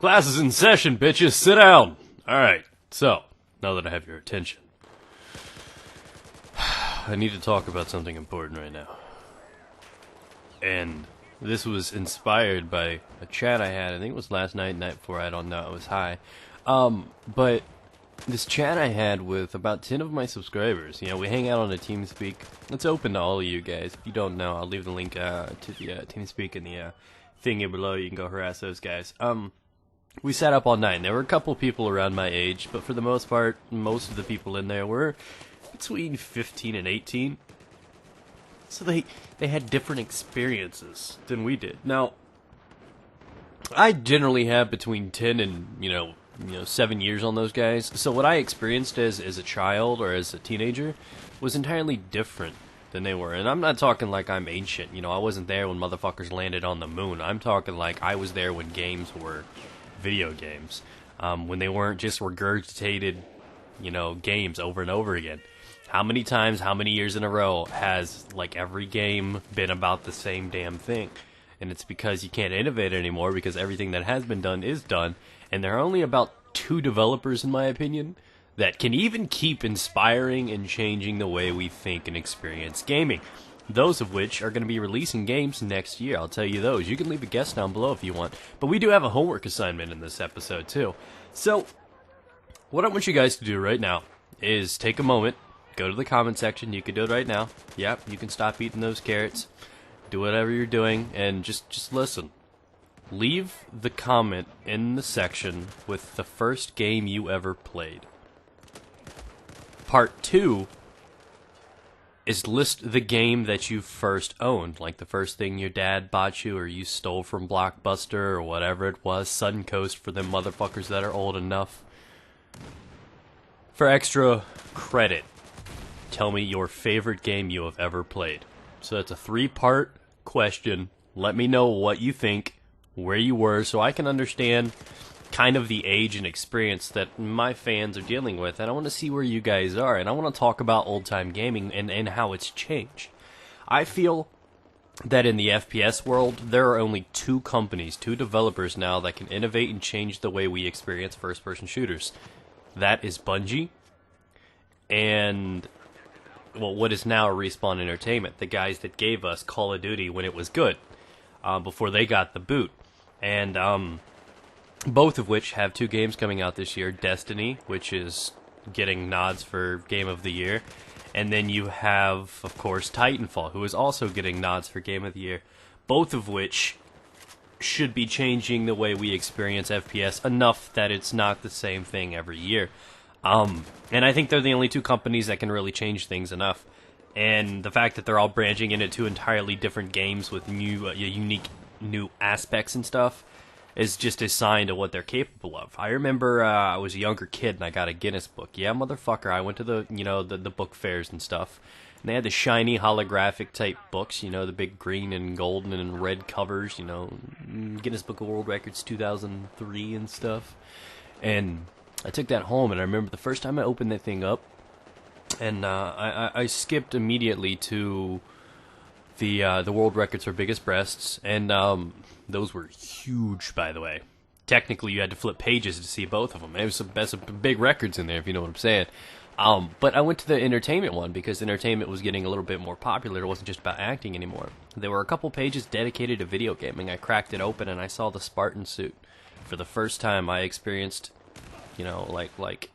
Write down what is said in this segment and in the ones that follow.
Class is in session, bitches. Sit down. Alright, so, now that I have your attention, I need to talk about something important right now. And this was inspired by a chat I had, I think it was last night, night before, I don't know, it was high. But this chat I had with about 10 of my subscribers, you know, we hang out on a TeamSpeak. It's open to all of you guys. If you don't know, I'll leave the link to the TeamSpeak in the thing here below. You can go harass those guys. We sat up all night, and there were a couple people around my age, but for the most part, most of the people in there were between 15 and 18. So they had different experiences than we did. Now, I generally have between 10 and, 7 years on those guys. So what I experienced as a child or as a teenager was entirely different than they were. And I'm not talking like I'm ancient. I wasn't there when motherfuckers landed on the moon. I'm talking like I was there when games were video games. When they weren't just regurgitated, games over and over again. How many times, how many years in a row has, like, every game been about the same damn thing? And it's because you can't innovate anymore because everything that has been done is done. And there are only about 2 developers, in my opinion, that can even keep inspiring and changing the way we think and experience gaming. Those of which are going to be releasing games next year. I'll tell you those. You can leave a guess down below if you want. But we do have a homework assignment in this episode, too. So, what I want you guys to do right now is take a moment, go to the comment section. You can do it right now. Yep, you can stop eating those carrots. Do whatever you're doing, and just listen. Leave the comment in the section with the first game you ever played. Part 2 is list the game that you first owned, like the first thing your dad bought you or you stole from Blockbuster or whatever it was, Suncoast for them motherfuckers that are old enough. For extra credit, tell me your favorite game you have ever played. So that's a 3-part question. Let me know what you think, where you were, so I can understand kind of the age and experience that my fans are dealing with, and I want to see where you guys are, and I want to talk about old-time gaming and how it's changed. I feel that in the FPS world, there are only 2 companies, 2 developers now that can innovate and change the way we experience first-person shooters. That is Bungie, and, well, what is now Respawn Entertainment, the guys that gave us Call of Duty when it was good, before they got the boot. And, both of which have 2 games coming out this year. Destiny, which is getting nods for Game of the Year. And then you have, of course, Titanfall, who is also getting nods for Game of the Year. Both of which should be changing the way we experience FPS enough that it's not the same thing every year. And I think they're the only 2 companies that can really change things enough. And the fact that they're all branching into 2 entirely different games with new, unique new aspects and stuff is just a sign to what they're capable of. I remember I was a younger kid and I got a Guinness book. Yeah, motherfucker, I went to the, the book fairs and stuff. And they had the shiny holographic type books, the big green and golden and red covers, Guinness Book of World Records 2003 and stuff. And I took that home, and I remember the first time I opened that thing up, and I skipped immediately to the world records for biggest breasts, and those were huge, by the way. Technically, you had to flip pages to see both of them. There was some big records in there, if you know what I'm saying. But I went to the entertainment one because entertainment was getting a little bit more popular. It wasn't just about acting anymore. There were a couple pages dedicated to video gaming. I cracked it open, and I saw the Spartan suit. For the first time, I experienced, like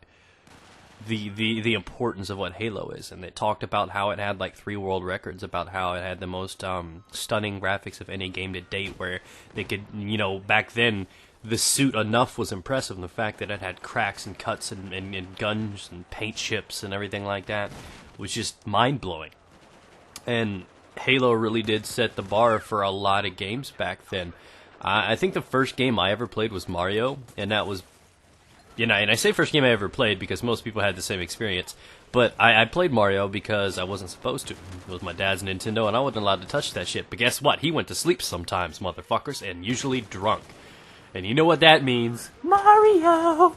the importance of what Halo is, and it talked about how it had like 3 world records, about how it had the most stunning graphics of any game to date, where they could, back then the suit enough was impressive, and the fact that it had cracks and cuts and guns and paint chips and everything like that was just mind-blowing. And Halo really did set the bar for a lot of games back then. I think the first game I ever played was Mario, and that was, and I say first game I ever played because most people had the same experience, but I played Mario because I wasn't supposed to. It was my dad's Nintendo, and I wasn't allowed to touch that shit. But guess what? He went to sleep sometimes, motherfuckers, and usually drunk. And you know what that means. Mario!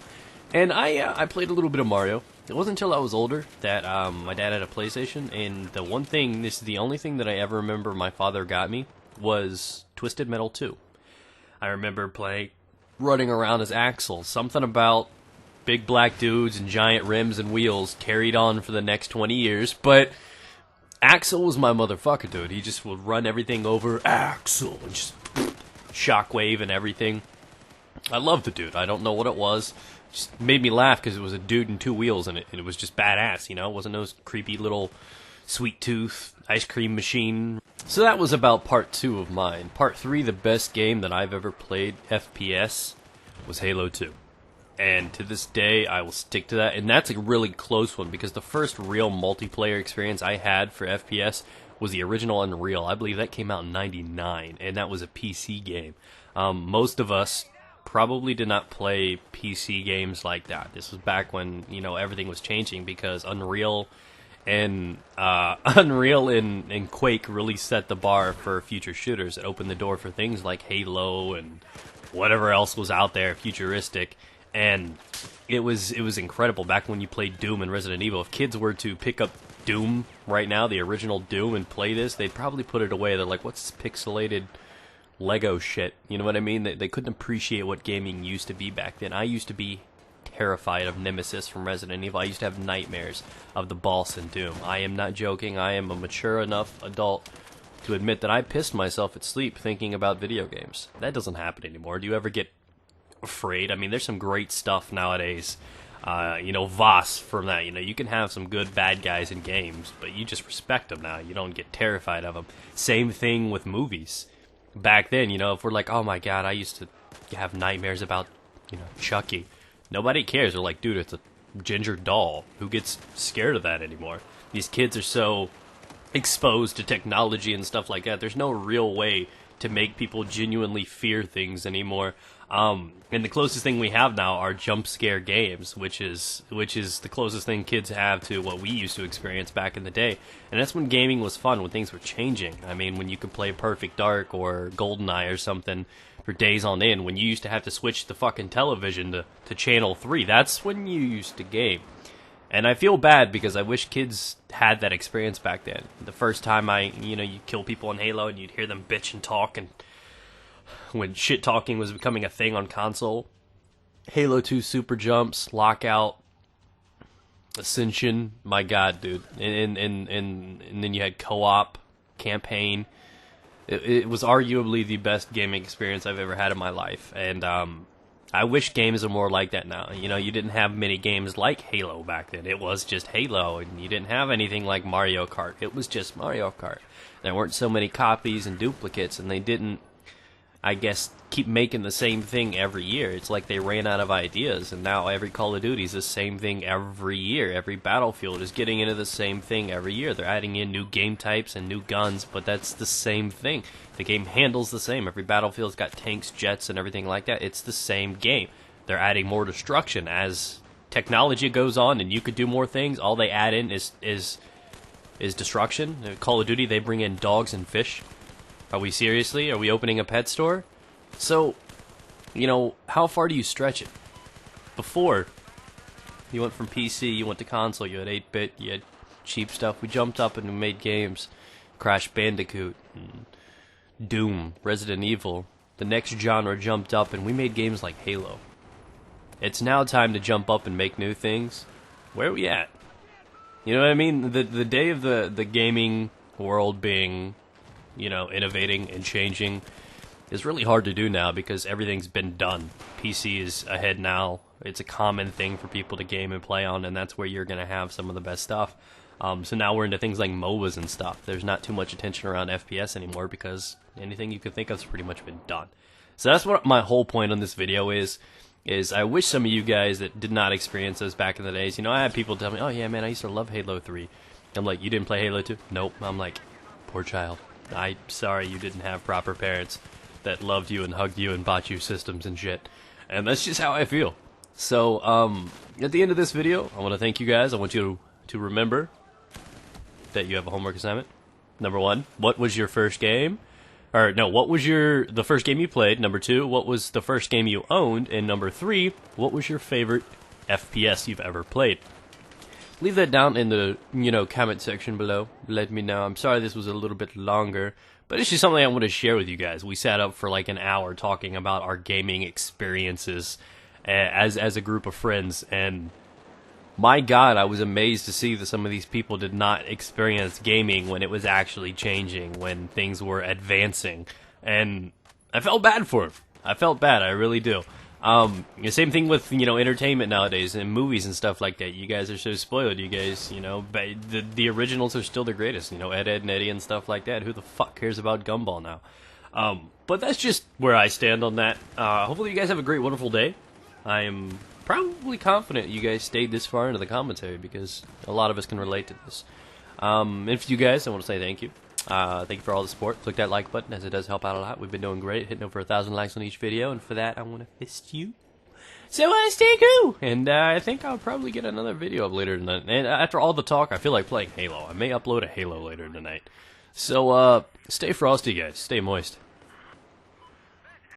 And I played a little bit of Mario. It wasn't until I was older that my dad had a PlayStation, and this is the only thing that I ever remember my father got me, was Twisted Metal 2. I remember playing running around as Axel. Something about big black dudes and giant rims and wheels carried on for the next 20 years, but Axel was my motherfucker, dude. He just would run everything over, Axel, and just shockwave and everything. I loved the dude. I don't know what it was. Just made me laugh because it was a dude and two wheels in it, and it was just badass, you know? It wasn't those creepy little sweet tooth ice cream machine. So that was about part 2 of mine. Part 3, the best game that I've ever played, FPS, was Halo 2. And to this day, I will stick to that. And that's a really close one, because the first real multiplayer experience I had for FPS was the original Unreal. I believe that came out in '99, and that was a PC game. Most of us probably did not play PC games like that. This was back when, you know, everything was changing, because Unreal and Quake really set the bar for future shooters. It opened the door for things like Halo and whatever else was out there futuristic, and it was incredible. Back when you played Doom and Resident Evil, if kids were to pick up Doom right now, the original Doom, and play this, they'd probably put it away. They're like, what's this pixelated Lego shit? You know what I mean? They couldn't appreciate what gaming used to be back then. I used to be terrified of Nemesis from Resident Evil. I used to have nightmares of the boss in Doom. I am not joking. I am a mature enough adult to admit that I pissed myself at sleep thinking about video games. That doesn't happen anymore. Do you ever get afraid? I mean, there's some great stuff nowadays. You know, Voss from that. You know, you can have some good bad guys in games, but you just respect them now. You don't get terrified of them. Same thing with movies. Back then, you know, if we're like, oh my god, I used to have nightmares about, you know, Chucky. Nobody cares. They're like, dude, it's a ginger doll. Who gets scared of that anymore? These kids are so exposed to technology and stuff like that. There's no real way to make people genuinely fear things anymore. And the closest thing we have now are jump scare games, which is the closest thing kids have to what we used to experience back in the day. And that's when gaming was fun, when things were changing. I mean, when you could play Perfect Dark or GoldenEye or something for days on end, when you used to have to switch the fucking television to channel 3, that's when you used to game. And I feel bad because I wish kids had that experience back then. The first time you kill people in Halo and you'd hear them bitch and talk, and when shit talking was becoming a thing on console. Halo 2 super jumps, lockout, Ascension, my god, dude. And then you had co-op, campaign. It was arguably the best gaming experience I've ever had in my life. And I wish games are more like that now. You know, you didn't have many games like Halo back then. It was just Halo, and you didn't have anything like Mario Kart. It was just Mario Kart. There weren't so many copies and duplicates, and they didn't, I guess, keep making the same thing every year. It's like they ran out of ideas, and now every Call of Duty is the same thing every year. Every Battlefield is getting into the same thing every year. They're adding in new game types and new guns, but that's the same thing. The game handles the same. Every Battlefield's got tanks, jets, and everything like that. It's the same game. They're adding more destruction as technology goes on, and you could do more things. All they add in is destruction. Call of Duty, they bring in dogs and fish. Are we seriously? Are we opening a pet store? So, you know, how far do you stretch it? Before, you went from PC, you went to console, you had 8-bit, you had cheap stuff. We jumped up and we made games. Crash Bandicoot, Doom, Resident Evil. The next genre jumped up and we made games like Halo. It's now time to jump up and make new things. Where are we at? You know what I mean? The day of the gaming world being, you know, innovating and changing is really hard to do now because everything's been done. PC is ahead now. It's a common thing for people to game and play on, and that's where you're going to have some of the best stuff. So now we're into things like MOBAs and stuff. There's not too much attention around FPS anymore because anything you could think of has pretty much been done. So that's what my whole point on this video is I wish some of you guys that did not experience those back in the days, you know, I had people tell me, oh yeah man, I used to love Halo 3. I'm like, you didn't play Halo 2? Nope. I'm like, poor child. I'm sorry you didn't have proper parents that loved you and hugged you and bought you systems and shit. And that's just how I feel. So, at the end of this video, I want to thank you guys. I want you to remember that you have a homework assignment. Number 1, what was your first game? Or, no, what was the first game you played? Number 2, what was the first game you owned? And number 3, what was your favorite FPS you've ever played? Leave that down in the, comment section below. Let me know. I'm sorry this was a little bit longer, But it's just something I want to share with you guys. We sat up for like an hour talking about our gaming experiences as a group of friends, and my God, I was amazed to see that some of these people did not experience gaming when it was actually changing, when things were advancing, and I felt bad for them. I felt bad, I really do. The same thing with, entertainment nowadays and movies and stuff like that. You guys are so spoiled. You guys, the originals are still the greatest. Ed, Edd, and Eddy and stuff like that. Who the fuck cares about Gumball now? But that's just where I stand on that. Hopefully you guys have a great, wonderful day. I am probably confident you guys stayed this far into the commentary because a lot of us can relate to this. And for you guys, I want to say thank you. Thank you for all the support. Click that like button as it does help out a lot. We've been doing great, hitting over 1,000 likes on each video, and for that I want to fist you. So stay cool, and I think I'll probably get another video up later tonight. And after all the talk, I feel like playing Halo. I may upload a Halo later tonight. So stay frosty, guys. Stay moist.